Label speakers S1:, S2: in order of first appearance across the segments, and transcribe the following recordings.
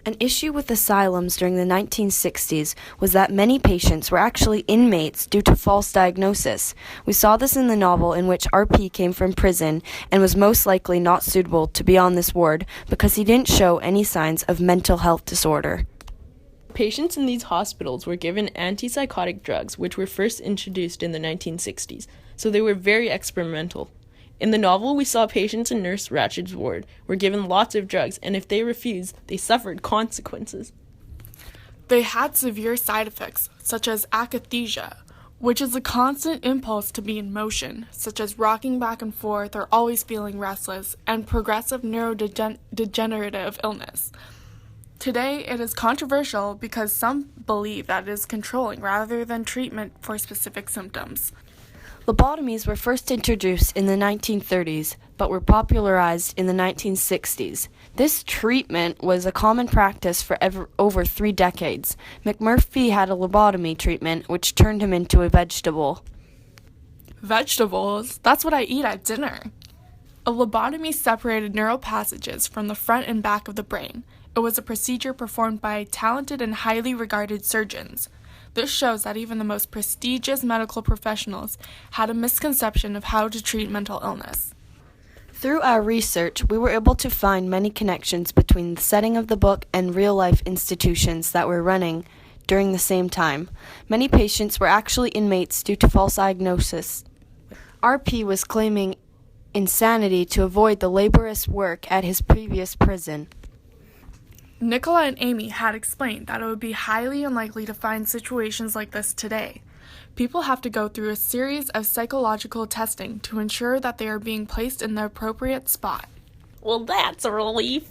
S1: An issue with asylums during the 1960s was that many patients were actually inmates due to false diagnosis. We saw this in the novel in which RP came from prison and was most likely not suitable to be on this ward because he didn't show any signs of mental health disorder.
S2: Patients in these hospitals were given antipsychotic drugs, which were first introduced in the 1960s, so they were very experimental. In the novel, we saw patients in Nurse Ratched's ward were given lots of drugs, and if they refused, they suffered consequences.
S3: They had severe side effects, such as akathisia, which is a constant impulse to be in motion, such as rocking back and forth or always feeling restless, and progressive neurodegenerative illness. Today, it is controversial because some believe that it is controlling rather than treatment for specific symptoms.
S1: Lobotomies were first introduced in the 1930s, but were popularized in the 1960s. This treatment was a common practice for over 3 decades. McMurphy had a lobotomy treatment which turned him into a vegetable.
S3: Vegetables? That's what I eat at dinner. A lobotomy separated neural passages from the front and back of the brain. It was a procedure performed by talented and highly regarded surgeons. This shows that even the most prestigious medical professionals had a misconception of how to treat mental illness.
S1: Through our research, we were able to find many connections between the setting of the book and real-life institutions that were running during the same time. Many patients were actually inmates due to false diagnosis. RP was claiming insanity to avoid the laborious work at his previous prison.
S3: Nicola and Amy had explained that it would be highly unlikely to find situations like this today. People have to go through a series of psychological testing to ensure that they are being placed in the appropriate spot.
S2: Well, that's a relief.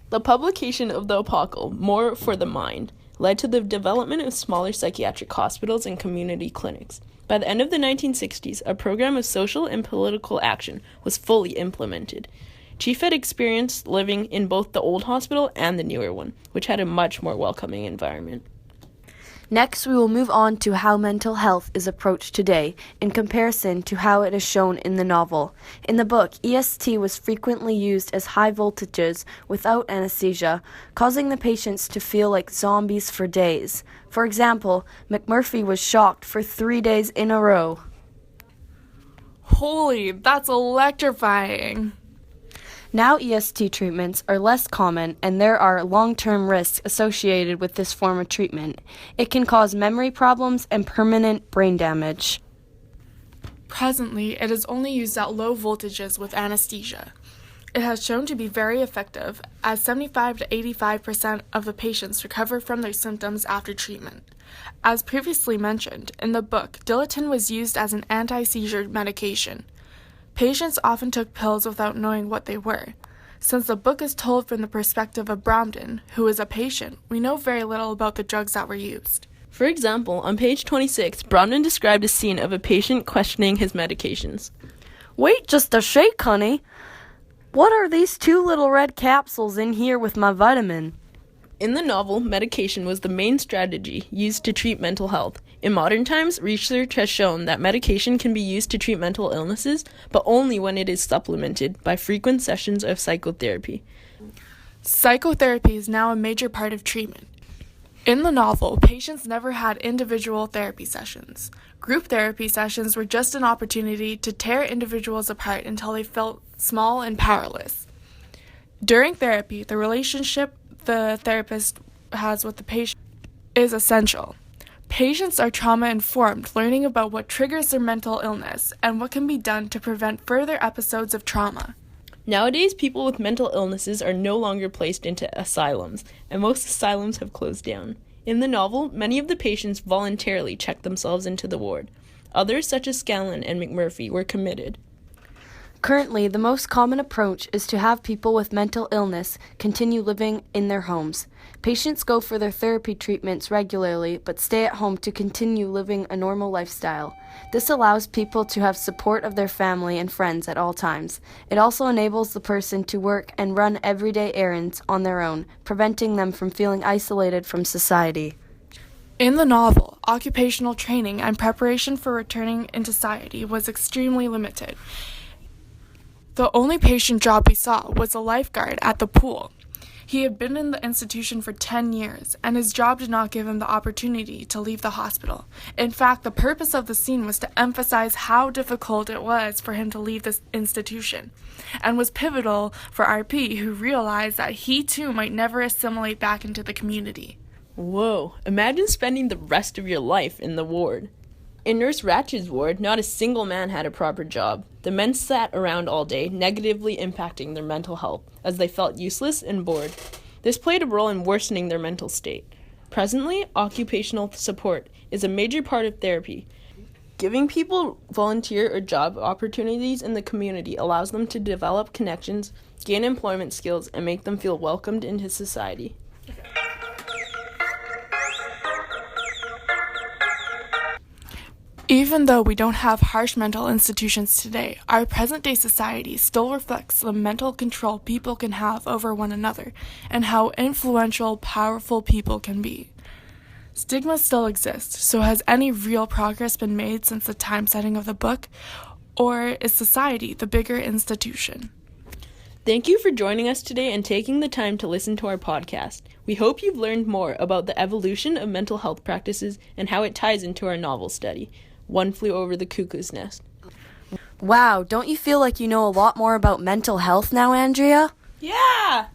S2: The publication of the Apocalypse, More for the Mind, led to the development of smaller psychiatric hospitals and community clinics. By the end of the 1960s, a program of social and political action was fully implemented. Chief had experienced living in both the old hospital and the newer one, which had a much more welcoming environment.
S1: Next, we will move on to how mental health is approached today in comparison to how it is shown in the novel. In the book, EST was frequently used as high voltages without anesthesia, causing the patients to feel like zombies for days. For example, McMurphy was shocked for 3 days in a row.
S3: Holy, that's electrifying!
S1: Now EST treatments are less common and there are long-term risks associated with this form of treatment. It can cause memory problems and permanent brain damage.
S3: Presently, it is only used at low voltages with anesthesia. It has shown to be very effective, as 75 to 85% of the patients recover from their symptoms after treatment. As previously mentioned, in the book, Dilaton was used as an anti-seizure medication. Patients often took pills without knowing what they were. Since the book is told from the perspective of Bromden, who is a patient, we know very little about the drugs that were used.
S2: For example, on page 26, Bromden described a scene of a patient questioning his medications.
S1: Wait just a shake, honey. What are these 2 little red capsules in here with my vitamin?
S2: In the novel, medication was the main strategy used to treat mental health. In modern times, research has shown that medication can be used to treat mental illnesses, but only when it is supplemented by frequent sessions of psychotherapy.
S3: Psychotherapy is now a major part of treatment. In the novel, patients never had individual therapy sessions. Group therapy sessions were just an opportunity to tear individuals apart until they felt small and powerless. During therapy, the relationship the therapist has with the patient is essential. Patients are trauma-informed, learning about what triggers their mental illness and what can be done to prevent further episodes of trauma.
S2: Nowadays, people with mental illnesses are no longer placed into asylums, and most asylums have closed down. In the novel, many of the patients voluntarily checked themselves into the ward. Others, such as Scanlon and McMurphy, were committed.
S1: Currently, the most common approach is to have people with mental illness continue living in their homes. Patients go for their therapy treatments regularly, but stay at home to continue living a normal lifestyle. This allows people to have support of their family and friends at all times. It also enables the person to work and run everyday errands on their own, preventing them from feeling isolated from society.
S3: In the novel, occupational training and preparation for returning into society was extremely limited. The only patient job we saw was a lifeguard at the pool. He had been in the institution for 10 years, and his job did not give him the opportunity to leave the hospital. In fact, the purpose of the scene was to emphasize how difficult it was for him to leave this institution, and was pivotal for RP, who realized that he too might never assimilate back into the community.
S2: Whoa, imagine spending the rest of your life in the ward. In Nurse Ratch's ward, not a single man had a proper job. The men sat around all day, negatively impacting their mental health, as they felt useless and bored. This played a role in worsening their mental state. Presently, occupational support is a major part of therapy. Giving people volunteer or job opportunities in the community allows them to develop connections, gain employment skills, and make them feel welcomed into society.
S3: Even though we don't have harsh mental institutions today, our present-day society still reflects the mental control people can have over one another and how influential, powerful people can be. Stigma still exists, so has any real progress been made since the time setting of the book, or is society the bigger institution?
S2: Thank you for joining us today and taking the time to listen to our podcast. We hope you've learned more about the evolution of mental health practices and how it ties into our novel study, One Flew Over the Cuckoo's Nest.
S1: Wow, don't you feel like you know a lot more about mental health now, Andrea?
S2: Yeah!